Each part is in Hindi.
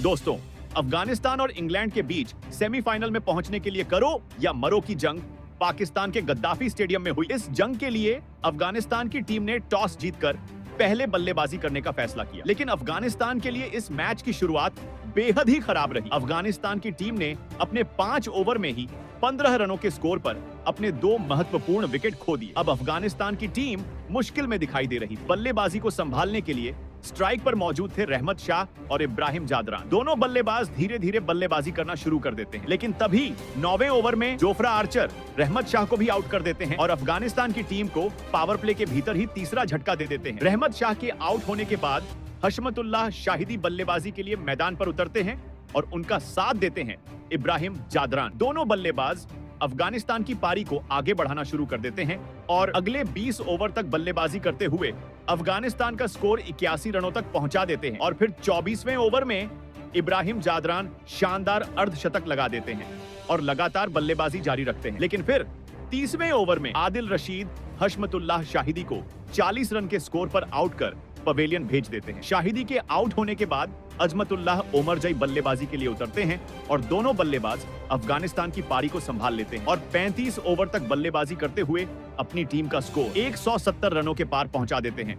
दोस्तों, अफगानिस्तान और इंग्लैंड के बीच सेमीफाइनल में पहुंचने के लिए करो या मरो की जंग पाकिस्तान के गद्दाफी स्टेडियम में हुई। इस जंग के लिए अफगानिस्तान की टीम ने टॉस जीतकर पहले बल्लेबाजी करने का फैसला किया, लेकिन अफगानिस्तान के लिए इस मैच की शुरुआत बेहद ही खराब रही। अफगानिस्तान की टीम ने अपने 5 ओवर में ही 15 रनों के स्कोर पर अपने 2 महत्वपूर्ण विकेट खो दिए। अब अफगानिस्तान की टीम मुश्किल में दिखाई दे रही। बल्लेबाजी को संभालने के लिए स्ट्राइक पर मौजूद थे रहमत शाह और इब्राहिम जादरान। दोनों बल्लेबाज धीरे धीरे बल्लेबाजी करना शुरू कर देते हैं, लेकिन तभी 9वें ओवर में जोफ्रा आर्चर रहमत शाह को भी आउट कर देते हैं और अफगानिस्तान की टीम को पावर प्ले के भीतर ही तीसरा झटका दे देते हैं। रहमत शाह के आउट होने के बाद हशमतुल्लाह शाहिदी बल्लेबाजी के लिए मैदान पर उतरते हैं और उनका साथ देते हैं इब्राहिम जादरान। दोनों बल्लेबाज अफगानिस्तान की पारी को आगे बढ़ाना शुरू कर देते हैं और अगले 20 ओवर तक बल्लेबाजी करते हुए अफगानिस्तान का स्कोर 81 रनों तक पहुंचा देते हैं और फिर 24वें ओवर में इब्राहिम जादरान शानदार अर्धशतक लगा देते हैं और लगातार बल्लेबाजी जारी रखते हैं। लेकिन फिर 30वें ओवर में आदिल रशीद हशमतुल्लाह शाहिदी को 40 रन के स्कोर पर आउट कर पवेलियन भेज देते हैं। शाहिदी के आउट होने के बाद अजमतुल्लाह ओमरजई बल्लेबाजी के लिए उतरते हैं और दोनों बल्लेबाज अफगानिस्तान की पारी को संभाल लेते हैं और 35 ओवर तक बल्लेबाजी करते हुए अपनी टीम का स्कोर 170 रनों के पार पहुंचा देते हैं।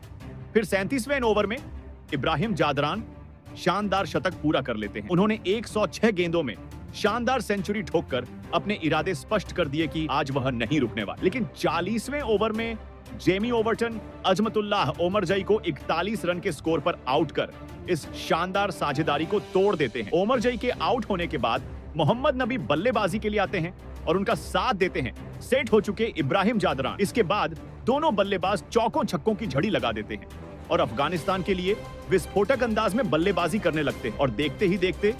फिर 37वें ओवर में इब्राहिम जादरान शानदार शतक पूरा कर लेते हैं। उन्होंने 106 गेंदों में शानदार सेंचुरी ठोककर अपने इरादे स्पष्ट कर दिए कि आज वह नहीं रुकने वाला। लेकिन 40वें ओवर में जेमी ओवर्टन अजमतुल्लाह ओमरजई को 41 रन के स्कोर पर आउट कर इस शानदार साझेदारी को तोड़ देते हैं। ओमरजई के आउट होने के बाद मोहम्मद नबी बल्लेबाजी के लिए आते हैं और उनका साथ देते हैं सेट हो चुके इब्राहिम जादरान। इसके बाद दोनों बल्लेबाज चौकों छक्कों की झड़ी लगा देते हैं और अफगानिस्तान के लिए विस्फोटक अंदाज में बल्लेबाजी करने लगते हैं और देखते ही देखते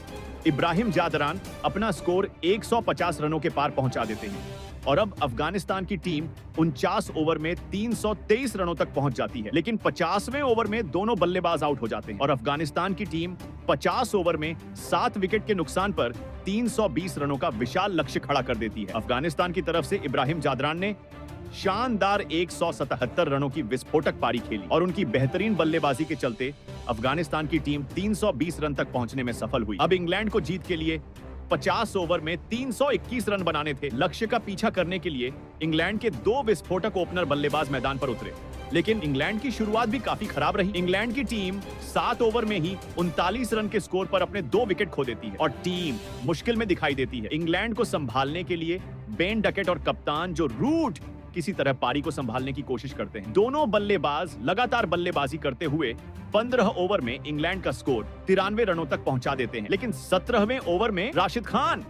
इब्राहिम जादरान अपना स्कोर 150 रनों के पार पहुंचा देते हैं और अब अफगानिस्तान की टीम 49 ओवर में 323 रनों तक पहुंच जाती है। लेकिन 50वें ओवर में दोनों बल्लेबाज आउट हो जाते हैं और अफगानिस्तान की टीम 50 ओवर में 7 विकेट के नुकसान पर 320 रनों का विशाल लक्ष्य खड़ा कर देती है। अफगानिस्तान की तरफ से इब्राहिम जादरान ने शानदार 177 रनों की विस्फोटक पारी खेली और उनकी बेहतरीन बल्लेबाजी के चलते अफगानिस्तान की टीम 320 रन तक पहुंचने में सफल हुई। अब इंग्लैंड को जीत के लिए 50 ओवर में 321 रन बनाने थे। लक्ष्य का पीछा करने के लिए इंग्लैंड के 2 विस्फोटक ओपनर बल्लेबाज मैदान पर उतरे, लेकिन इंग्लैंड की शुरुआत भी काफी खराब रही। इंग्लैंड की टीम 7 ओवर में ही 39 रन के स्कोर पर अपने 2 विकेट खो देती है और टीम मुश्किल में दिखाई देती है। इंग्लैंड को संभालने के लिए बेन डकेट और कप्तान जो रूट किसी तरह पारी को संभालने की कोशिश करते हैं। दोनों बल्लेबाज लगातार बल्लेबाजी करते हुए 15 ओवर में इंग्लैंड का स्कोर 93 रनों तक पहुंचा देते हैं। लेकिन 17वें ओवर में राशिद खान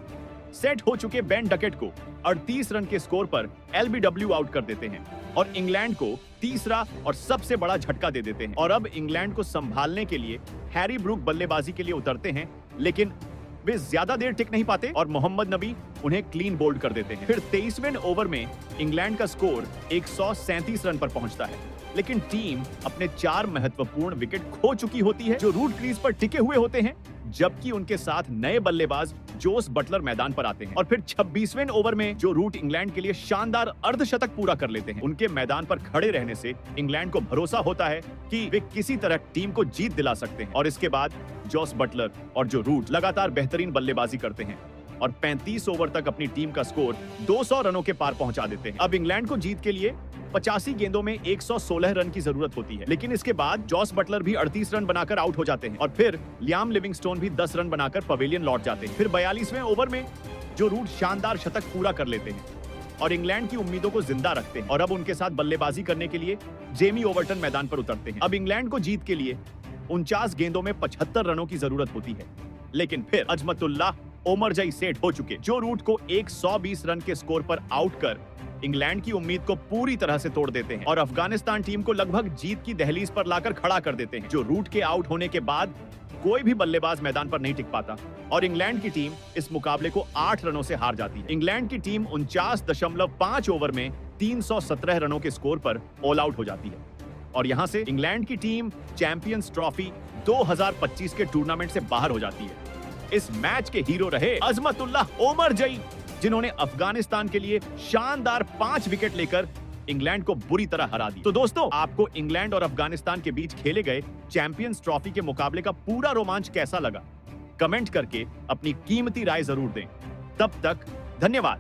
सेट हो चुके बेन डकेट को 38 रन के स्कोर पर एलबीडब्ल्यू आउट कर देते हैं और इंग्लैंड को तीसरा और सबसे बड़ा झटका दे देते हैं। और अब इंग्लैंड को संभालने के लिए हैरी ब्रूक बल्लेबाजी के लिए उतरते हैं, लेकिन वे ज्यादा देर टिक नहीं पाते और मोहम्मद नबी उन्हें क्लीन बोल्ड कर देते हैं। फिर 23वें ओवर में इंग्लैंड का स्कोर 137 रन पर पहुंचता है, लेकिन टीम अपने 4 महत्वपूर्ण विकेट खो चुकी होती है जो रूट क्रीज पर टिके हुए होते हैं, जबकि उनके साथ नए बल्लेबाज जोस बटलर मैदान पर आते हैं और फिर 26वें ओवर में जो रूट इंग्लैंड के लिए शानदार अर्धशतक पूरा कर लेते हैं। उनके मैदान पर खड़े रहने से इंग्लैंड को भरोसा होता है कि वे किसी तरह टीम को जीत दिला सकते हैं और इसके बाद जोस बटलर और जो रूट लगातार बेहतरीन बल्लेबाजी करते हैं और 35 ओवर तक अपनी टीम का स्कोर 200 रनों के पार पहुंचा देते हैं। अब इंग्लैंड को जीत के लिए 85 गेंदों में 116 रन की जरूरत होती है, लेकिन इसके बाद जॉस बटलर भी 38 रन बनाकर आउट हो जाते हैं और फिर लियाम लिविंगस्टोन भी 10 रन बनाकर पवेलियन लौट जाते हैं। फिर 42वें ओवर में जो रूट शानदार शतक पूरा कर लेते हैं और इंग्लैंड की उम्मीदों को जिंदा रखते हैं और अब उनके साथ बल्लेबाजी करने के लिए जेमी ओवर्टन मैदान पर उतरते हैं। अब इंग्लैंड को जीत के लिए 49 गेंदों में 75 रनों की जरूरत होती है, लेकिन फिर अजमतुल्लाह ओमरजई सेट हो चुके जो रूट को 120 रन के स्कोर पर आउट कर इंग्लैंड की उम्मीद को पूरी तरह से तोड़ देते हैं और अफगानिस्तान टीम को लगभग जीत की दहलीज पर लाकर खड़ा कर देते हैं। जो रूट के आउट होने के बाद कोई भी बल्लेबाज मैदान पर नहीं टिक पाता और इंग्लैंड की टीम इस मुकाबले को 8 रनों से हार जाती है। इंग्लैंड की टीम 49.5 ओवर में 317 रनों के स्कोर पर ऑल आउट हो जाती है और यहां से इंग्लैंड की टीम चैंपियंस ट्रॉफी 2025 के टूर्नामेंट से बाहर हो जाती है। इस मैच के हीरो रहे अजमतुल्लाह ओमरजई, जिन्होंने अफगानिस्तान के लिए शानदार 5 विकेट लेकर इंग्लैंड को बुरी तरह हरा दिया। तो दोस्तों, आपको इंग्लैंड और अफगानिस्तान के बीच खेले गए चैंपियंस ट्रॉफी के मुकाबले का पूरा रोमांच कैसा लगा? कमेंट करके अपनी कीमती राय जरूर दें। तब तक धन्यवाद।